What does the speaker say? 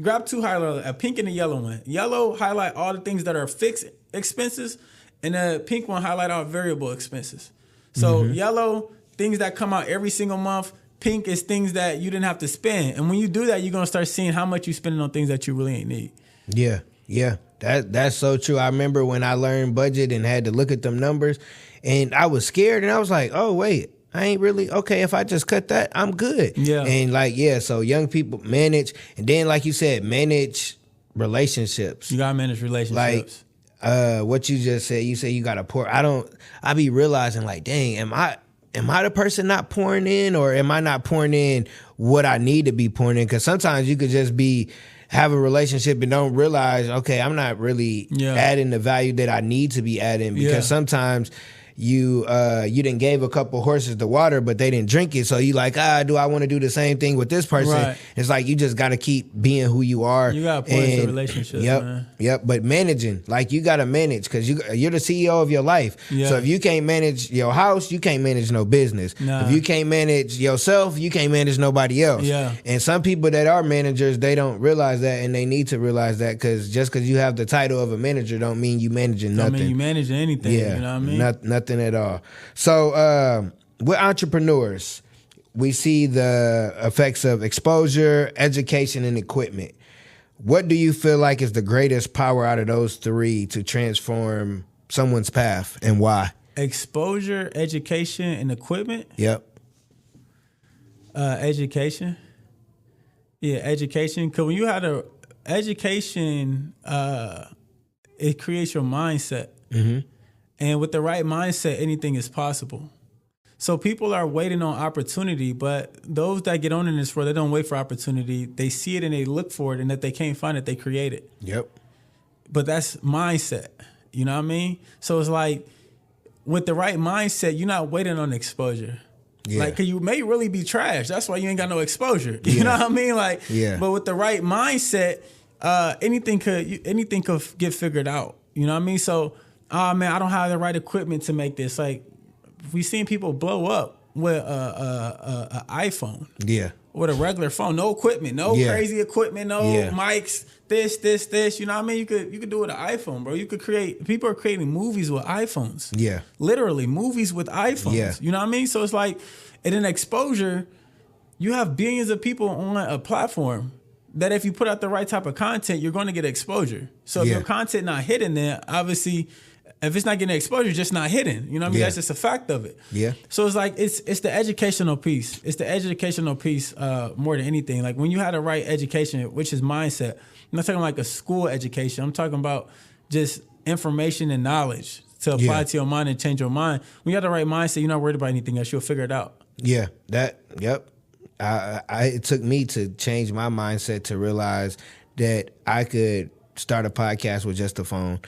Grab two highlighter, a pink and a yellow one. Yellow highlight all the things that are fixed expenses, and the pink one highlight all variable expenses. So yellow, things that come out every single month. Pink is things that you didn't have to spend. And when you do that, you're gonna start seeing how much you're spending on things that you really ain't need. Yeah, yeah. That's so true. I remember when I learned budget and had to look at them numbers, and I was scared, and I was like, oh wait, I ain't really okay. If I just cut that, I'm good. Yeah. And like, yeah, so young people manage, and then like you said, manage relationships. You gotta manage relationships. Like what you just said, you say you gotta pour. I be realizing like, dang, am I the person not pouring in, or am I not pouring in what I need to be pouring in? Because sometimes you could just have a relationship and don't realize, okay, I'm not really adding the value that I need to be adding, because sometimes you didn't gave a couple horses the water, but they didn't drink it. So you like, do I want to do the same thing with this person? Right. It's like you just got to keep being who you are. You got to pour into relationships, man. Yep. But managing, like you got to manage, because you're the CEO of your life. Yeah. So if you can't manage your house, you can't manage no business. Nah. If you can't manage yourself, you can't manage nobody else. Yeah. And some people that are managers, they don't realize that, and they need to realize that, because just because you have the title of a manager don't mean you managing nothing. Don't mean you managing anything. Yeah, you know what I mean? Nothing at all. So with entrepreneurs, we see the effects of exposure, education, and equipment. What do you feel like is the greatest power out of those three to transform someone's path, and why? Exposure, education, and equipment. Yep. Education. Yeah, education. Because when you have education, it creates your mindset. Mm-hmm. And with the right mindset, anything is possible. So people are waiting on opportunity, but those that get on in this world, they don't wait for opportunity. They see it and they look for it, and if they can't find it, they create it. Yep. But that's mindset. You know what I mean? So it's like, with the right mindset, you're not waiting on exposure. Yeah. Like, 'cause you may really be trash. That's why you ain't got no exposure. You know what I mean? Like, but with the right mindset, anything could get figured out. You know what I mean? So, man, I don't have the right equipment to make this. Like, we've seen people blow up with a iPhone. Yeah. With a regular phone, no equipment, no crazy equipment, no mics, this. You know what I mean? You could do it with an iPhone, bro. You could people are creating movies with iPhones. Yeah. Literally, movies with iPhones. Yeah. You know what I mean? So it's like, in an exposure, you have billions of people on a platform that if you put out the right type of content, you're going to get exposure. So if your content not hitting there, obviously, if it's not getting exposure, it's just not hitting. You know what I mean? That's just a fact of it. Yeah. So it's like, it's the educational piece. It's the educational piece more than anything. Like, when you had the right education, which is mindset, I'm not talking like a school education. I'm talking about just information and knowledge to apply to your mind and change your mind. When you have the right mindset, you're not worried about anything else. You'll figure it out. Yeah. Yep. It took me to change my mindset to realize that I could start a podcast with just a phone.